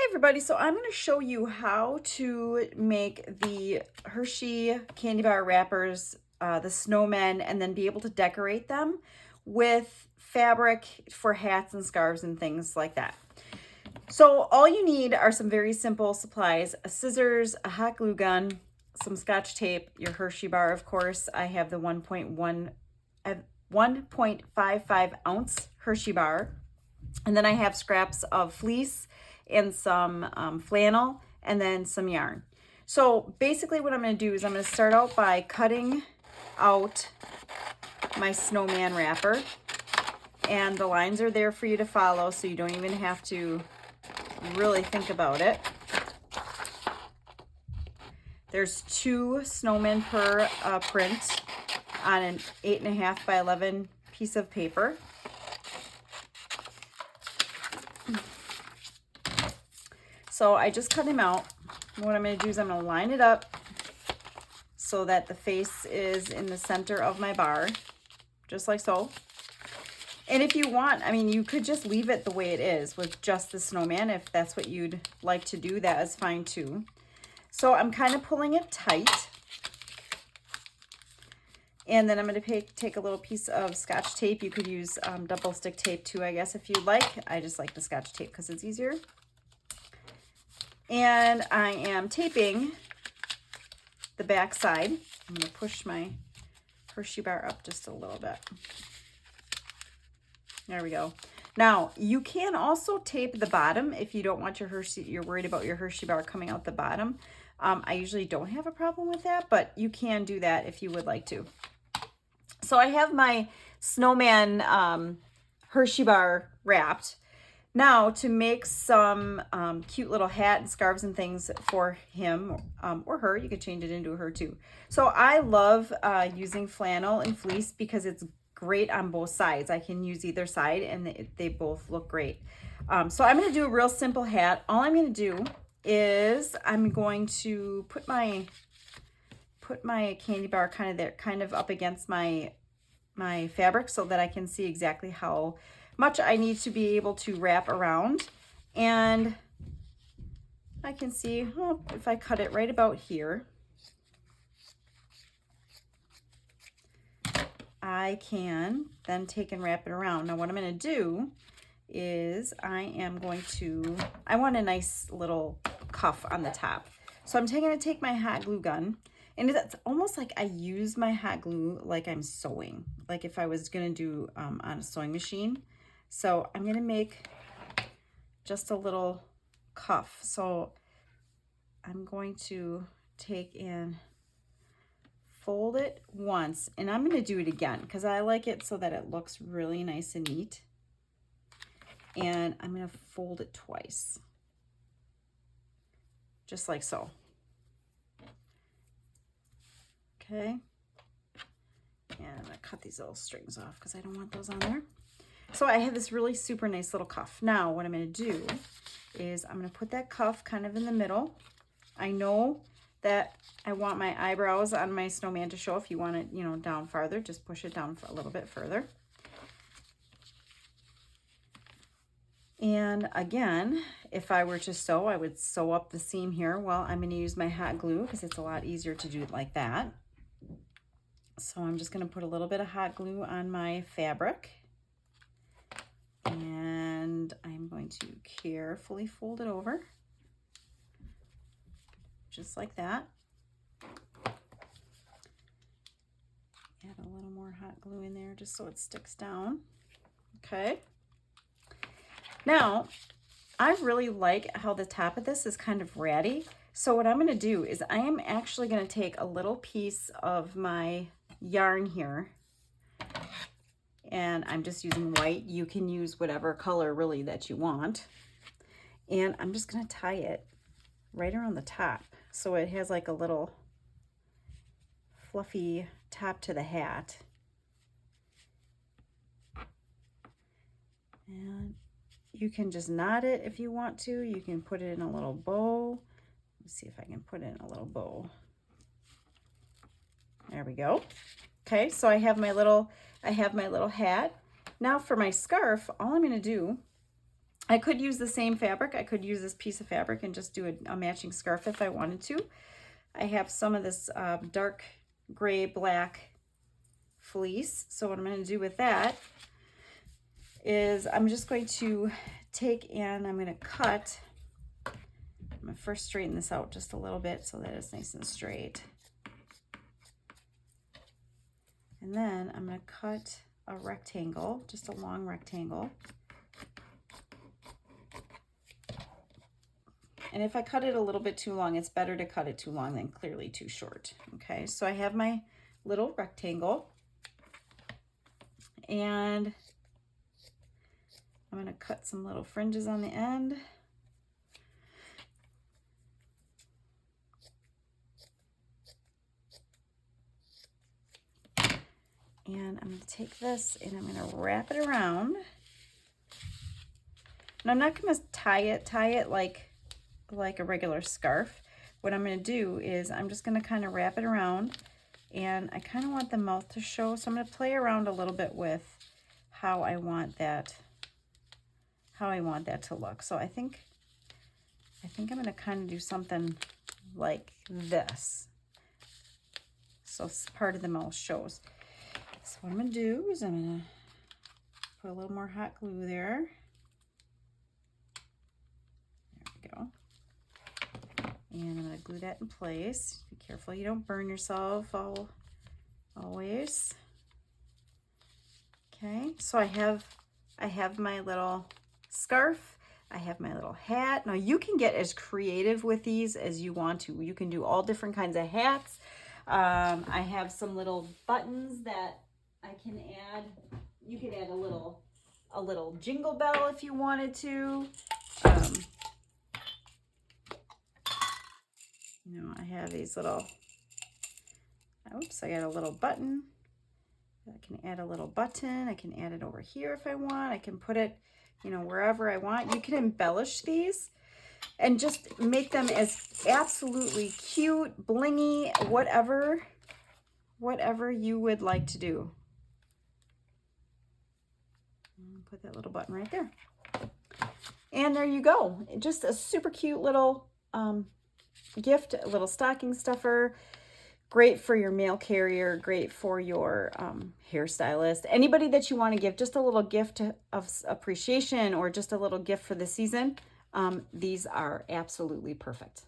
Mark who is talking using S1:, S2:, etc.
S1: Everybody, so I'm going to show you how to make the Hershey candy bar wrappers, the snowmen, and then be able to decorate them with fabric for hats and scarves and things like that. So all you need are some very simple supplies: a scissors, a hot glue gun, some Scotch tape, your Hershey bar, of course. I have the 1.55 ounce Hershey bar, and then I have scraps of fleece and some flannel, and then some yarn. So basically what I'm going to do is I'm going to start out by cutting out my snowman wrapper, and the lines are there for you to follow, so you don't even have to really think about it. There's 2 snowmen per print on an 8.5 by 11 piece of paper. So I just cut him out. What I'm going to do is I'm going to line it up so that the face is in the center of my bar, just like so. And if you want, I mean, you could just leave it the way it is with just the snowman. If that's what you'd like to do, that is fine too. So I'm kind of pulling it tight. And then I'm going to take a little piece of Scotch tape. You could use double stick tape too, I guess, if you'd like. I just like the Scotch tape because it's easier. And I am taping the back side. I'm going to push my Hershey bar up just a little bit. There we go. Now, you can also tape the bottom if you don't want your Hershey, you're worried about your Hershey bar coming out the bottom. I usually don't have a problem with that, but you can do that if you would like to. So I have my snowman Hershey bar wrapped. Now, to make some cute little hat and scarves and things for him or her, you could change it into a her too. So I love using flannel and fleece because it's great on both sides. I can use either side and they both look great. So I'm going to do a real simple hat. All I'm going to do is I'm going to put my candy bar kind of up against my fabric so that I can see exactly how much I need to be able to wrap around. And I can see, well, if I cut it right about here, I can then take and wrap it around. Now what I'm going to do is I want a nice little cuff on the top. So I'm going to take my hot glue gun, and it's almost like I use my hot glue like I'm sewing, like if I was going to do on a sewing machine. So I'm going to make just a little cuff. So I'm going to take and fold it once, and I'm going to do it again because I like it so that it looks really nice and neat. And I'm going to fold it twice, just like so. Okay. And I'm going to cut these little strings off because I don't want those on there. So I have this really super nice little cuff. Now what I'm going to do is I'm going to put that cuff kind of in the middle. I know that I want my eyebrows on my snowman to show. If you want it, you know, down farther, just push it down for a little bit further. And again, if I were to sew, I would sew up the seam here. Well, I'm going to use my hot glue because it's a lot easier to do it like that. So I'm just going to put a little bit of hot glue on my fabric. And I'm going to carefully fold it over, just like that. Add a little more hot glue in there just so it sticks down. Okay. Now, I really like how the top of this is kind of ratty. So what I'm going to do is I am actually going to take a little piece of my yarn here, and I'm just using white. You can use whatever color really that you want. And I'm just going to tie it right around the top so it has like a little fluffy top to the hat. And you can just knot it if you want to. You can put it in a little bow. Let's see if I can put it in a little bow. There we go. Okay, so I have my little hat. Now for my scarf, all I'm going to do I could use the same fabric. I could use this piece of fabric and just do a matching scarf if I wanted to. I have some of this dark gray black fleece. So what I'm going to do with that is I'm just going to take and I'm going to cut. I'm going to first straighten this out just a little bit so that it's nice and straight. And then I'm going to cut a rectangle, just a long rectangle. And if I cut it a little bit too long, it's better to cut it too long than clearly too short. Okay, so I have my little rectangle. And I'm going to cut some little fringes on the end. And I'm going to take this and I'm going to wrap it around. And I'm not going to tie it like a regular scarf. What I'm going to do is I'm just going to kind of wrap it around, and I kind of want the mouth to show, so I'm going to play around a little bit with how I want that to look. So I think I'm going to kind of do something like this, so part of the mouth shows. So what I'm going to do is I'm going to put a little more hot glue there. There we go. And I'm going to glue that in place. Be careful you don't burn yourself always. Okay, so I have my little scarf. I have my little hat. Now you can get as creative with these as you want to. You can do all different kinds of hats. I have some little buttons that I can add. You could add a little jingle bell if you wanted to. You know, I have these little, oops, I got a little button. I can add a little button. I can add it over here if I want. I can put it, you know, wherever I want. You can embellish these and just make them as absolutely cute, blingy, whatever you would like to do. Put that little button right there. And there you go. Just a super cute little gift, a little stocking stuffer. Great for your mail carrier, great for your hairstylist. Anybody that you want to give just a little gift of appreciation or just a little gift for the season, these are absolutely perfect.